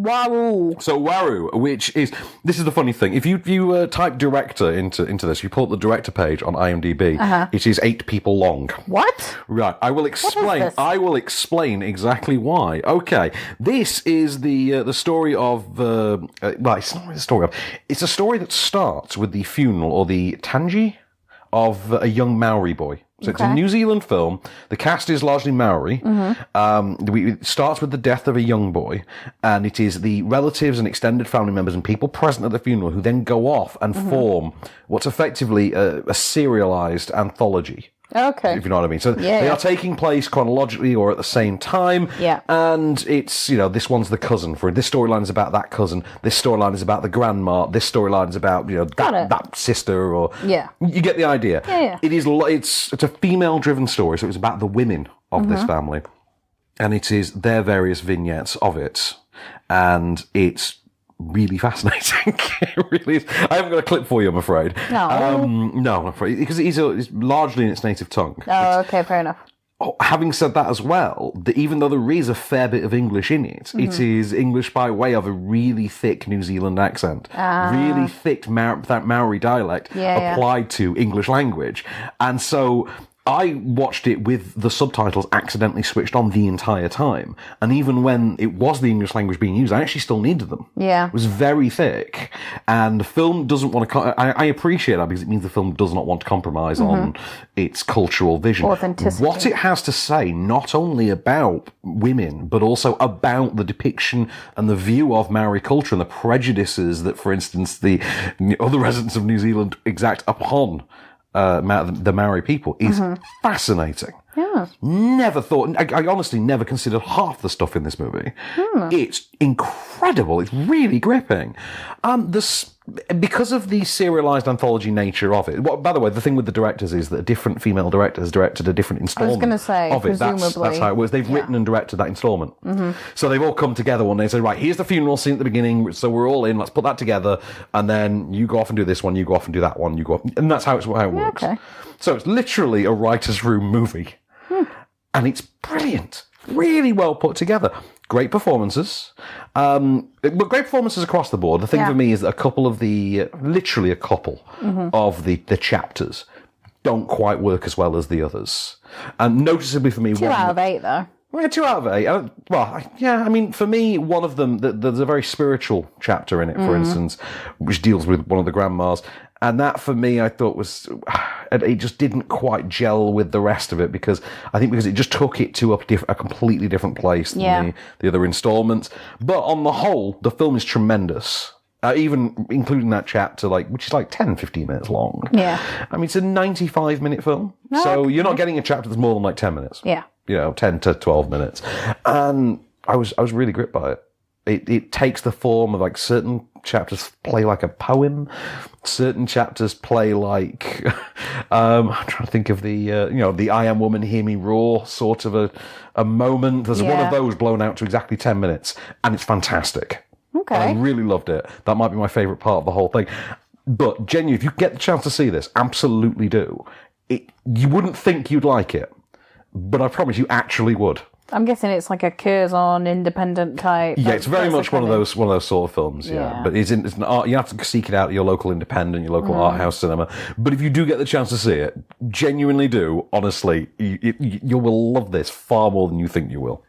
Waru. So Waru, this is the funny thing. If you type director into this, you pull up the director page on IMDb. It is 8 people long. What? Right, I will explain. This? I will explain exactly why. Okay, this is the story of. Well, it's not really the story of. It's a story that starts with the funeral or the tangi of a young Maori boy. So it's a New Zealand film. The cast is largely Maori. It starts with the death of a young boy, and it is the relatives and extended family members and people present at the funeral who then go off and form what's effectively a serialized anthology. Okay. If you know what I mean. So they are taking place chronologically or at the same time. Yeah. And it's, this one's the cousin. This storyline is about that cousin. This storyline is about the grandma. This storyline is about, that sister or... Yeah. You get the idea. Yeah. It's a female-driven story, so it's about the women of this family. And it is their various vignettes of it. And it's really fascinating. It really is. I haven't got a clip for you, I'm afraid. No. No, I'm afraid. Because it's largely in its native tongue. Oh, okay, fair enough. Having said that as well, even though there is a fair bit of English in it, it is English by way of a really thick New Zealand accent. Really thick that Maori dialect applied to English language. And so I watched it with the subtitles accidentally switched on the entire time. And even when it was the English language being used, I actually still needed them. Yeah. It was very thick. And the film doesn't want to... I appreciate that because it means the film does not want to compromise on its cultural vision. Authenticity. What it has to say, not only about women, but also about the depiction and the view of Maori culture and the prejudices that, for instance, the other residents of New Zealand exact upon the Maori people is fascinating. Yeah. Never thought, I honestly never considered half the stuff in this movie. It's incredible. It's really gripping. Because of the serialized anthology nature of it. By the way, the thing with the directors is that a different female director has directed a different installment. I was going to say, of it. presumably. That's how it works. They've written and directed that installment. So they've all come together one day and say, right, here's the funeral scene at the beginning, so we're all in, let's put that together, and then you go off and do this one, you go off and do that one, you go off, and that's how it works. Okay. So it's literally a writer's room movie. And it's brilliant. Really well put together. Great performances. But great performances across the board. The thing for me is that literally a couple of the chapters don't quite work as well as the others. And noticeably for me... 2 out of 8, though. Yeah, 2 out of 8. For me, one of them, there's a very spiritual chapter in it, for instance, which deals with one of the grandmas. And that, for me, I thought was... It just didn't quite gel with the rest of it because it just took it to a completely different place than the other installments. But on the whole, the film is tremendous. Even including that chapter, which is 10, 15 minutes long. Yeah. I mean, it's a 95-minute film. So you're not getting a chapter that's more than 10 minutes. Yeah. 10 to 12 minutes. And I was really gripped by it. It takes the form of certain chapters play like a poem. Certain chapters play like I'm trying to think of the I Am Woman, Hear Me Roar sort of a moment. There's one of those blown out to exactly 10 minutes, and it's fantastic. Okay. I really loved it. That might be my favourite part of the whole thing. But genuinely, if you get the chance to see this, absolutely do. You wouldn't think you'd like it, but I promise you actually would. I'm guessing it's like a Curzon independent type. Yeah, it's very much one of those sort of films. Yeah, but it's an art. You have to seek it out at your local independent, your local art house cinema. But if you do get the chance to see it, genuinely do. Honestly, you will love this far more than you think you will.